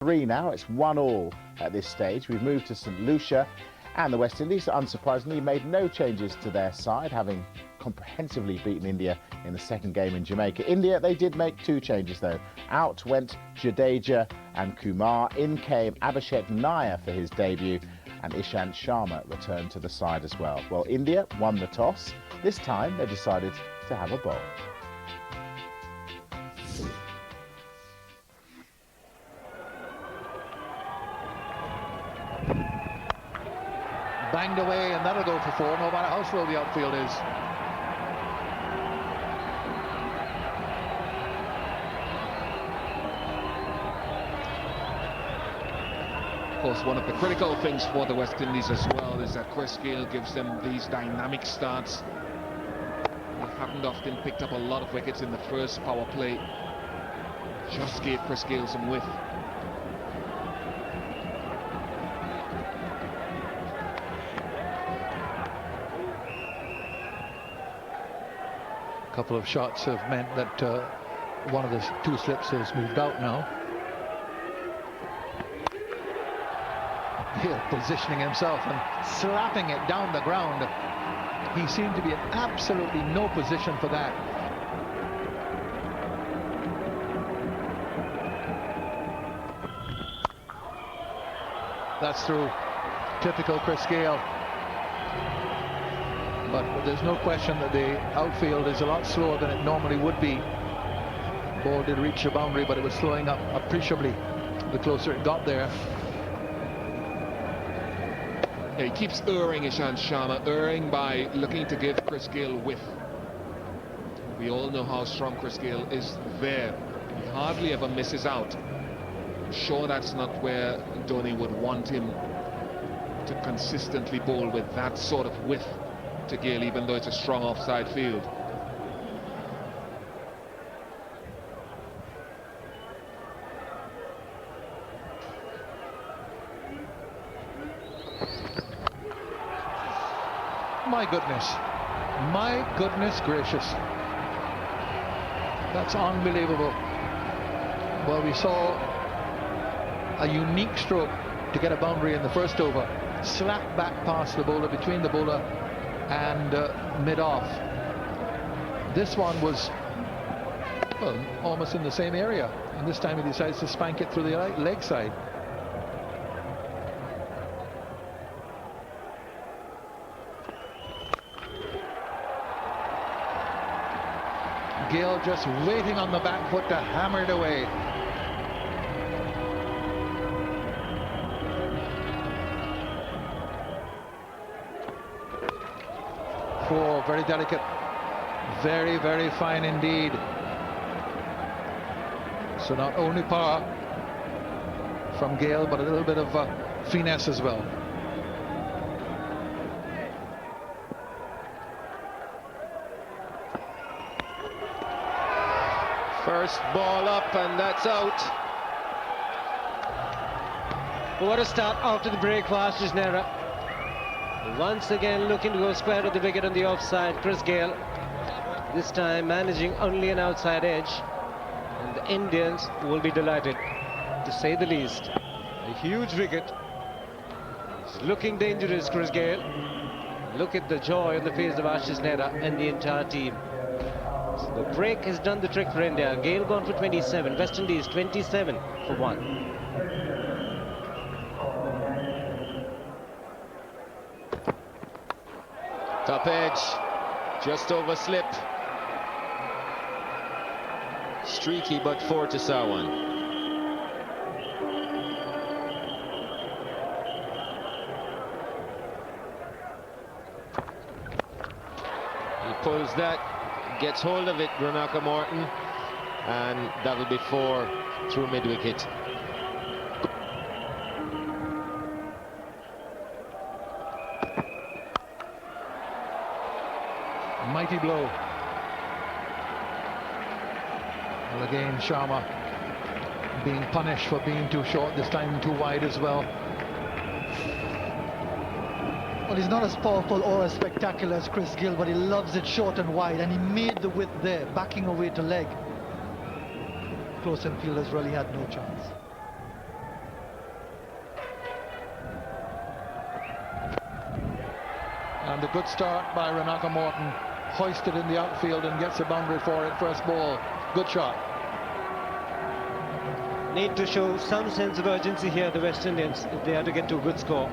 3 now. It's 1-1 at this stage. We've moved to St Lucia, and the West Indies, unsurprisingly, made no changes to their side, having comprehensively beaten India in the second game in Jamaica. India, they did make 2 changes though. Out went Jadeja and Kumar. In came Abhishek Nair for his debut, and Ishant Sharma returned to the side as well. Well, India won the toss. This time they decided to have a bowl. Banged away, and that'll go for 4, no matter how slow the outfield is. Of course, one of the critical things for the West Indies as well is that Chris Gayle gives them these dynamic starts. They haven't often picked up a lot of wickets in the first power play. Just gave Chris Gayle some width. A couple of shots have meant that one of the 2 slips has moved out now. Here, positioning himself and slapping it down the ground. He seemed to be in absolutely no position for that. That's through. Typical Chris Gayle. But there's no question that the outfield is a lot slower than it normally would be. Ball did reach the boundary, but it was slowing up appreciably the closer it got there. Yeah, he keeps erring, Ishant Sharma, erring by looking to give Chris Gayle width. We all know how strong Chris Gayle is there. He hardly ever misses out. I'm sure that's not where Dhoni would want him to consistently bowl, with that sort of width to Gayle, even though it's a strong offside field. My goodness gracious. That's unbelievable. Well, we saw a unique stroke to get a boundary in the first over. Slap back past the bowler, between the bowler and mid-off. This one was, well, almost in the same area, and this time he decides to spank it through the leg side. Gayle just waiting on the back foot to hammer it away. Oh, very delicate. Very, very fine indeed. So not only power from Gayle, but a little bit of finesse as well. First ball up, and that's out. What a start after the break for Ashish Nehra. Once again looking to go square to the wicket on the offside. Chris Gayle, this time managing only an outside edge, and the Indians will be delighted, to say the least. A huge wicket. It's looking dangerous, Chris Gayle. Look at the joy on the face of Ashish Nehra and the entire team. So the break has done the trick for India. Gayle gone for 27, West Indies 27 for 1. Top edge, just over slip. Streaky, but 4 to Sawan. He pulls that, gets hold of it, Ranaka Morton, and that will be 4 through mid-wicket. Mighty blow. Well, again, Sharma being punished for being too short, this time too wide as well. Well, he's not as powerful or as spectacular as Chris Gayle, but he loves it short and wide, and he made the width there, backing away to leg. Close-in fielders really had no chance. And a good start by Ranaka Morton, hoisted in the outfield and gets a boundary for it. First ball, good shot. Need to show some sense of urgency here, the West Indians, if they are to get to a good score.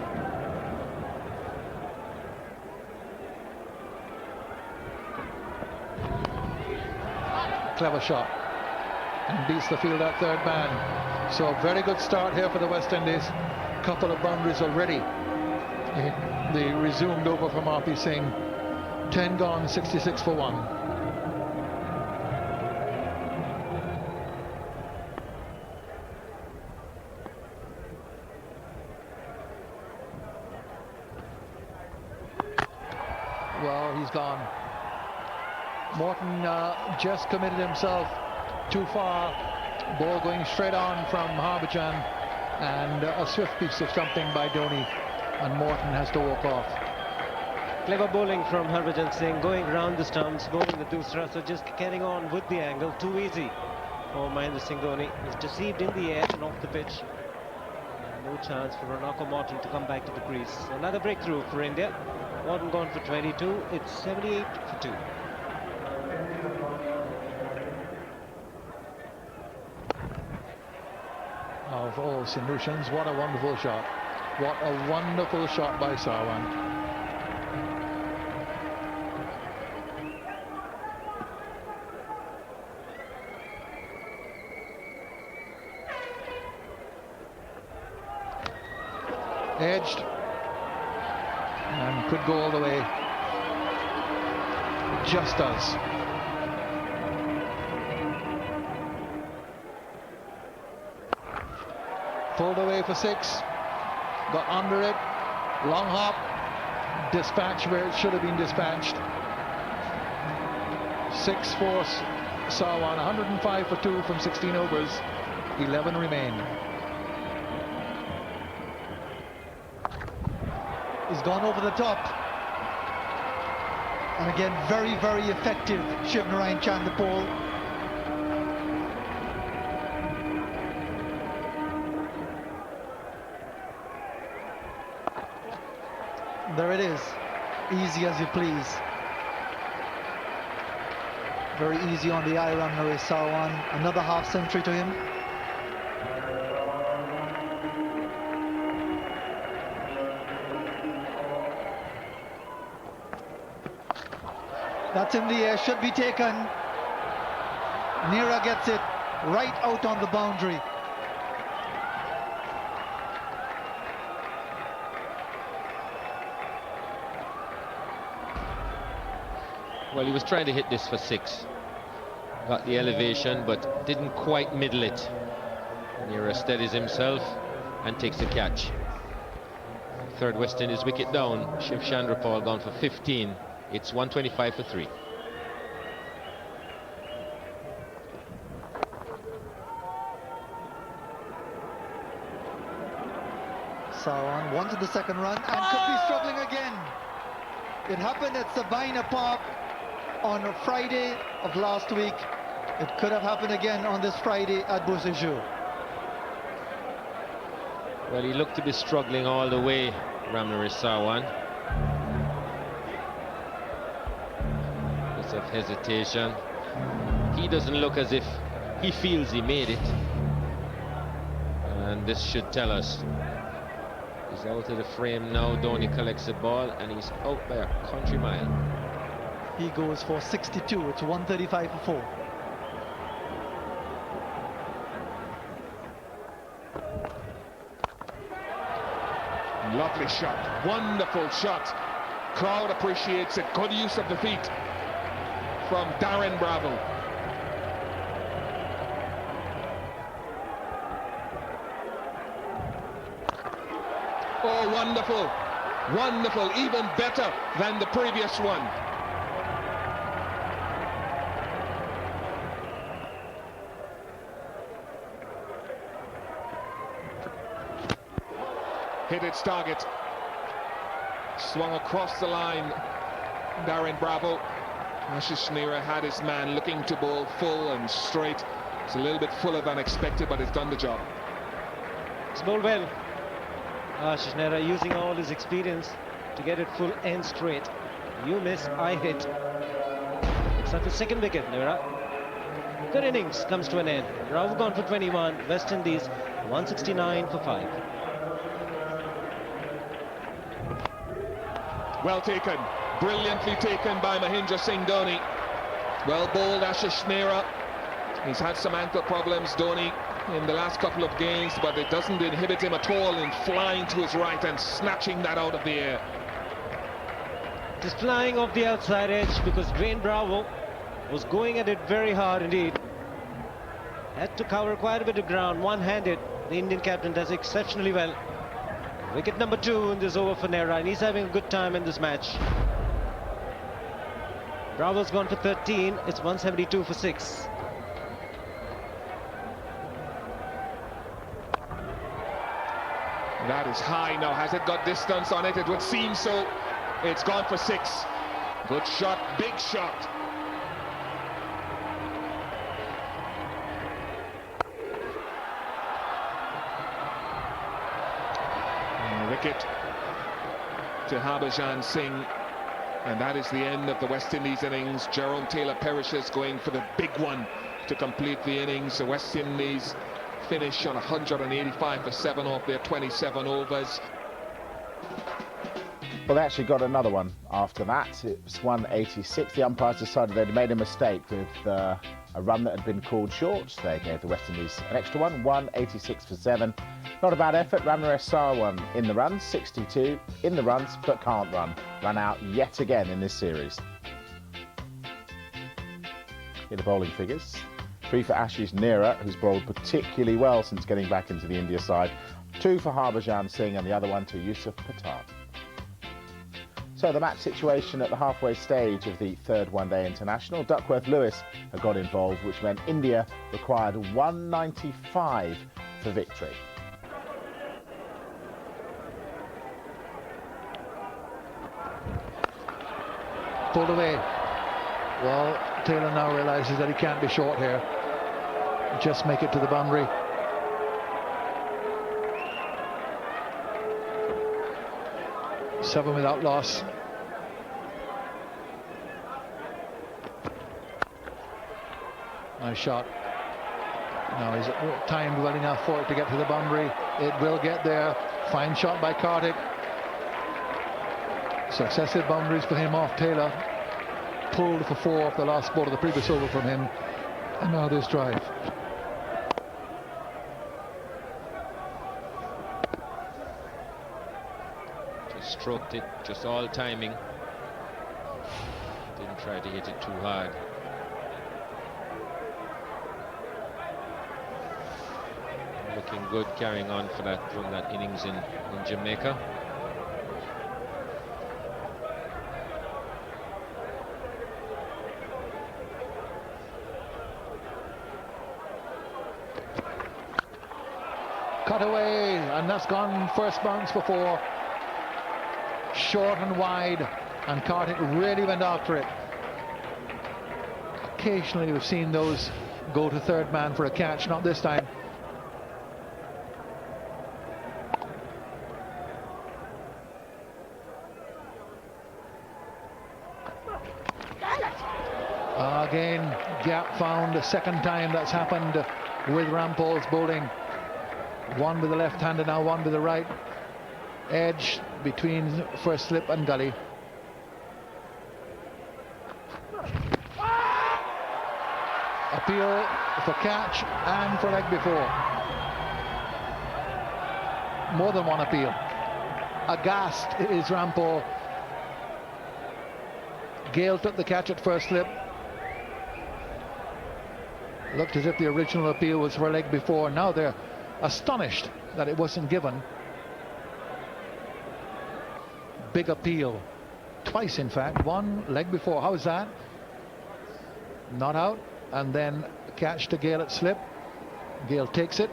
Clever shot, and beats the field at third man. So very good start here for the West Indies. Couple of boundaries already. The resumed over from RP Singh. 10 gone, 66 for 1. Well, he's gone. Morton just committed himself too far. Ball going straight on from Harbhajan, and a swift piece of stumping by Dhoni, and Morton has to walk off. Clever bowling from Harbhajan Singh, going round the stumps, bowling the dusra, so just carrying on with the angle. Too easy for Mahendra Singh Dhoni. He's deceived in the air and off the pitch. And no chance for Ranaka Morton to come back to the crease. Another breakthrough for India. Morton gone for 22. It's 78 for 2. Of all solutions, what a wonderful shot. What a wonderful shot by Sarwan. Edged and could go all the way. Just does. Pulled away for 6, got under it, long hop, dispatch where it should have been dispatched. 6 for Sarwan, 105 for 2 from 16 overs, 11 remain. He's gone over the top. And again, very, very effective, Shiv Narayan Chanderpaul. There it is, easy as you please. Very easy on the eye run, Naresh Sarwan. Another half century to him. That's in the air, should be taken. Nira gets it right out on the boundary. Well, he was trying to hit this for 6. Got the elevation, but didn't quite middle it. Nira steadies himself and takes the catch. Third West Indies wicket down. Shiv Chanderpaul gone for 15. It's 125 for 3. Sarwan wanted the second run and could be struggling again. It happened at Sabina Park on a Friday of last week. It could have happened again on this Friday at Beausejour. Well, he looked to be struggling all the way, Ramnaresh Sarwan. Bit of hesitation. He doesn't look as if he feels he made it. And this should tell us. He's out of the frame now. Dhoni collects the ball and he's out by a country mile. He goes for 62. It's 135 for 4. Lovely shot, wonderful shot. Crowd appreciates it. Good use of the feet from Darren Bravo. Oh, wonderful, wonderful, even better than the previous one. Hit its target, swung across the line. Darren Bravo. Ashish Nehra had his man looking to bowl full and straight. It's a little bit fuller than expected, but it's done the job. It's bowled well. Ashish Nehra using all his experience to get it full end straight. You miss, I hit. It's not the second wicket, Nera. Their innings comes to an end. Rahul gone for 21, West Indies 169 for 5. Well taken, brilliantly taken by Mahendra Singh Dhoni. Well bowled Ashish Nehra. He's had some ankle problems, Dhoni, in the last couple of games, but it doesn't inhibit him at all in flying to his right and snatching that out of the air. Just flying off the outside edge because Dwayne Bravo was going at it very hard indeed. Had to cover quite a bit of ground, one-handed. The Indian captain does exceptionally well. Wicket number 2 in this over for Nehra, and he's having a good time in this match. Bravo's gone for 13, it's 172 for 6. That is high now. Has it got distance on it? It would seem so. It's gone for 6. Good shot, big shot. Wicket to Harbhajan Singh, and that is the end of the West Indies innings. Jerome Taylor perishes, going for the big one to complete the innings. The West Indies finish on 185 for 7 off their 27 overs. Well, they actually got another one after that. It was 186. The umpires decided they'd made a mistake with a run that had been called short. They gave the West Indies an extra one, 186 for 7. Not a bad effort. Ramnaresh Sarwan in the runs, 62 in the runs, but can't run. Run out yet again in this series. Here the bowling figures. 3 for Ashish Nehra, who's bowled particularly well since getting back into the India side. 2 for Harbhajan Singh, and the other one to Yusuf Pathan. So the match situation at the halfway stage of the third one-day international. Duckworth-Lewis had got involved, which meant India required 195 for victory. Pulled away. Well, Taylor now realises that he can't be short here. Just make it to the boundary. Seven without loss. Nice shot. Now he's timed well enough for it to get to the boundary. It will get there. Fine shot by Karthik. Successive boundaries for him off Taylor. Pulled for 4 off the last ball of the previous over from him. And now this drive. Just stroked it, just all timing. Didn't try to hit it too hard. Looking good, carrying on for that from that innings in Jamaica. Cut away, and that's gone first bounce before. Short and wide, and Karthik really went after it. Occasionally we've seen those go to third man for a catch, not this time. Again, gap found, the second time that's happened with Rampal's bowling. One with the left hand and now one with the right. Edge between first slip and gully. Appeal for catch and for leg before. More than one appeal. Aghast is Rampal. Gale took the catch at first slip. Looked as if the original appeal was for leg before. Now they're astonished that it wasn't given. Big appeal. Twice, in fact. One leg before. How is that? Not out. And then catch to Gale at slip. Gale takes it.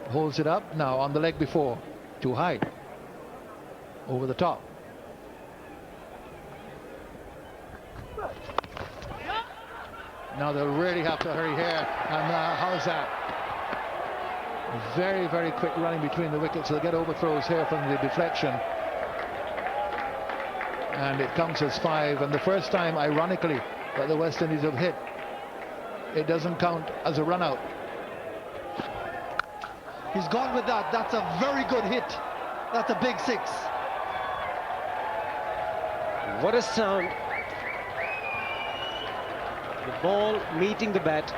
Holds it up. Now on the leg before. Too high. Over the top. Now they'll really have to hurry here. And how's that? Very, very quick running between the wickets. They'll get overthrows here from the deflection. and it counts as 5. And the first time, ironically, that the West Indies have hit, it doesn't count as a run out. He's gone with that. That's a very good hit. That's a big 6. What a sound. The ball meeting the bat.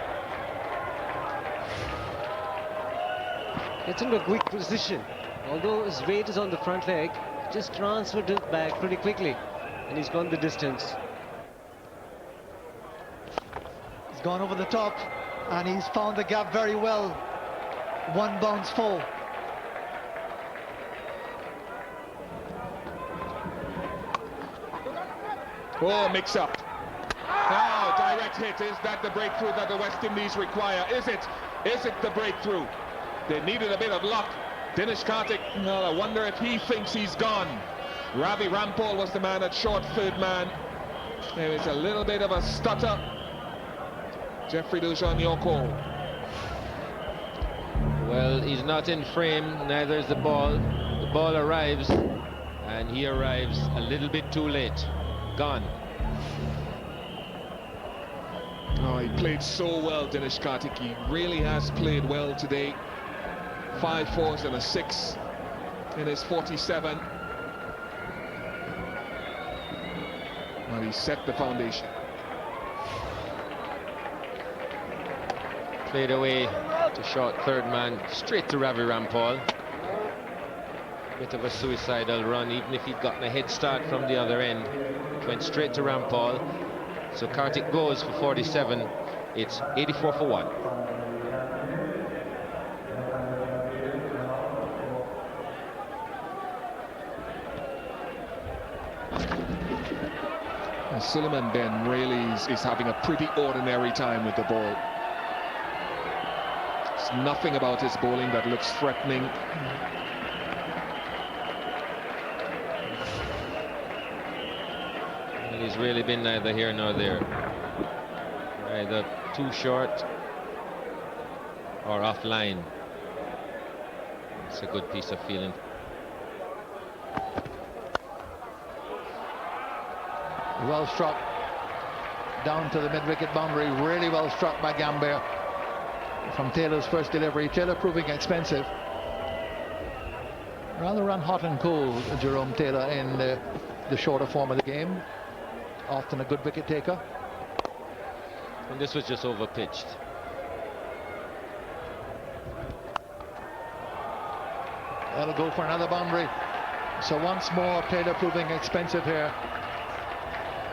Gets into a quick position. Although his weight is on the front leg, just transferred it back pretty quickly. And he's gone the distance. He's gone over the top, and he's found the gap very well. 1 bounce 4. Oh, mix up. Now, direct hit. Is that the breakthrough that the West Indies require? Is it? Is it the breakthrough? They needed a bit of luck. Dinesh Karthik, well, I wonder if he thinks he's gone. Ravi Rampal was the man at short, third man. There is a little bit of a stutter. Jeffrey Lujan, your call. Well, he's not in frame, neither is the ball. The ball arrives, and he arrives a little bit too late. Gone. Oh, he played so well, Dinesh Karthik. He really has played well today. 5 4s and a 6 in his 47. Well, he set the foundation. Played away to short third man, straight to Ravi Rampal. Bit of a suicidal run, even if he'd gotten a head start from the other end. It went straight to Rampal. So Karthik goes for 47. It's 84 for 1. Suleiman Ben really is having a pretty ordinary time with the ball. There's nothing about his bowling that looks threatening. And he's really been neither here nor there. Either too short or offline. It's a good piece of feeling. Well struck down to the mid-wicket boundary. Really well struck by Gambier from Taylor's first delivery. Taylor proving expensive. Rather run hot and cool, Jerome Taylor, in the shorter form of the game. Often a good wicket taker. And this was just over pitched. That'll go for another boundary. So once more, Taylor proving expensive here.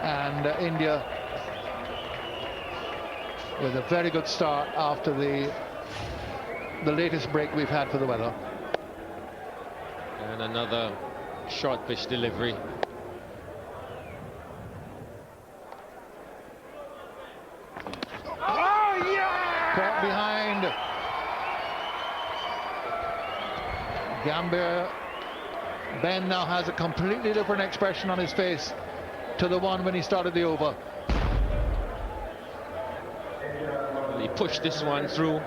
And India with a very good start after the latest break we've had for the weather. And another short pitch delivery. Oh, yeah! Caught behind. Gambier. Ben now has a completely different expression on his face to the one when he started the over. He pushed this one through,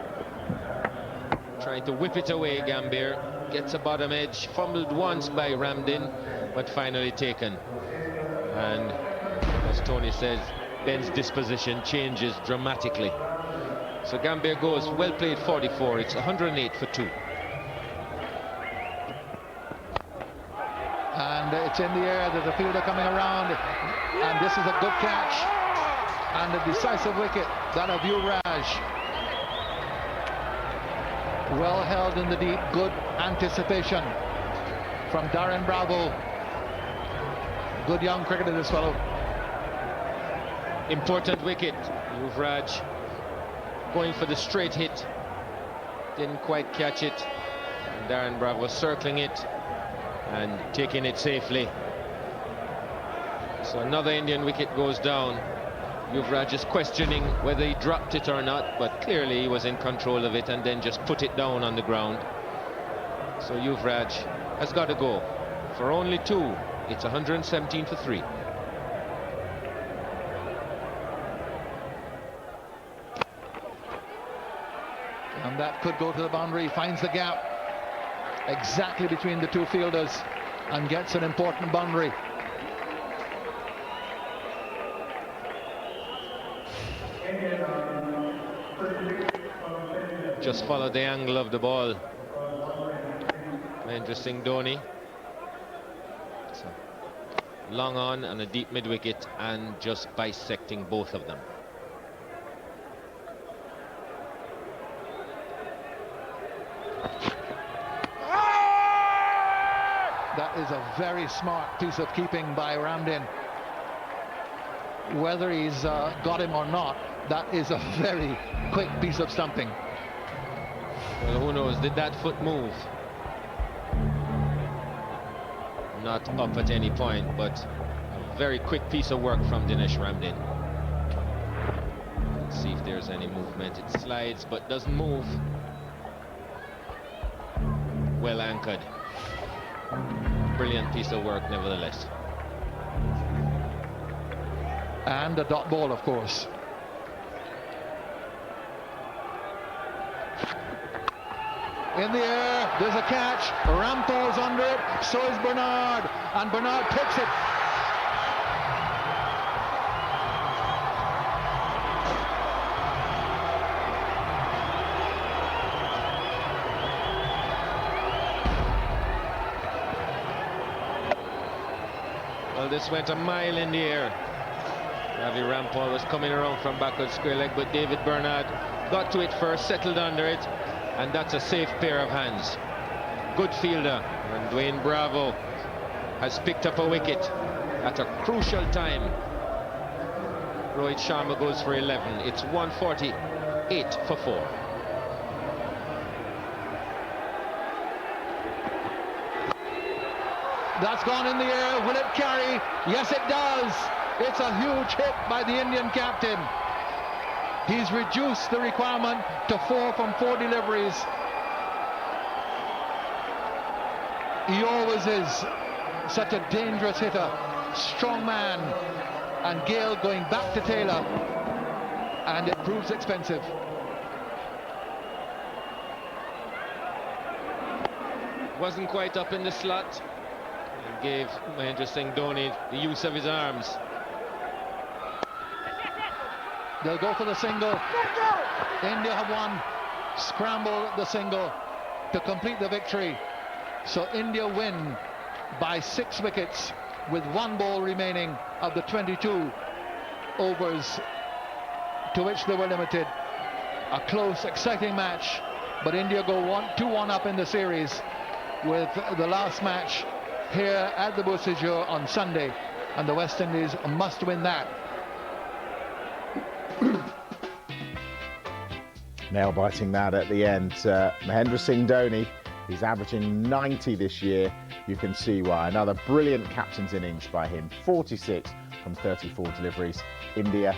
trying to whip it away. Gambier gets a bottom edge, fumbled once by Ramdin, but finally taken. And as Tony says, Ben's disposition changes dramatically. So Gambier goes, well played, 44. It's 108 for 2. And it's in the air. There's a fielder coming around, and this is a good catch and a decisive wicket, that of Yuvraj. Well held in the deep, good anticipation from Darren Bravo. Good young cricketer, this fellow. Important wicket. Yuvraj going for the straight hit, didn't quite catch it, and Darren Bravo circling it and taking it safely. So another Indian wicket goes down. Yuvraj is questioning whether he dropped it or not, but clearly he was in control of it and then just put it down on the ground. So Yuvraj has got to go. For only 2, it's 117 for 3. And that could go to the boundary. Finds the gap exactly between the two fielders and gets an important boundary. Just follow the angle of the ball. Interesting, Dhoni. So, long on and a deep mid wicket, and just bisecting both of them. That is a very smart piece of keeping by Ramdin. Whether he's got him or not, that is a very quick piece of stumping. Well, who knows, did that foot move? Not up at any point, but a very quick piece of work from Dinesh Ramdin. Let's see if there's any movement. It slides but doesn't move. Well anchored. Brilliant piece of work nevertheless. And a dot ball, of course. In the air, there's a catch. Rampal's under it, so is Bernard, and Bernard takes it. Well, this went a mile in the air. Ravi Rampal was coming around from backward square leg, but David Bernard got to it first, settled under it, and that's a safe pair of hands. Good fielder, and Dwayne Bravo has picked up a wicket at a crucial time. Rohit Sharma goes for 11. It's 148 for 4. That's gone in the air. Will it carry? Yes, it does. It's a huge hit by the Indian captain. He's reduced the requirement to 4 from 4 deliveries. He always is such a dangerous hitter, strong man, and Gale going back to Taylor, and it proves expensive. Wasn't quite up in the slot, and gave Mahendra Singh Dhoni the use of his arms. They'll go for the single. India have won. Scramble the single to complete the victory. So India win by 6 wickets with 1 ball remaining of the 22 overs to which they were limited. A close, exciting match, but India go 2-1 up in the series with the last match here at the Busijur on Sunday, and the West Indies must win that. Nail-biting that at the end. Mahendra Singh Dhoni, he's averaging 90 this year. You can see why. Another brilliant captain's innings by him. 46 from 34 deliveries. India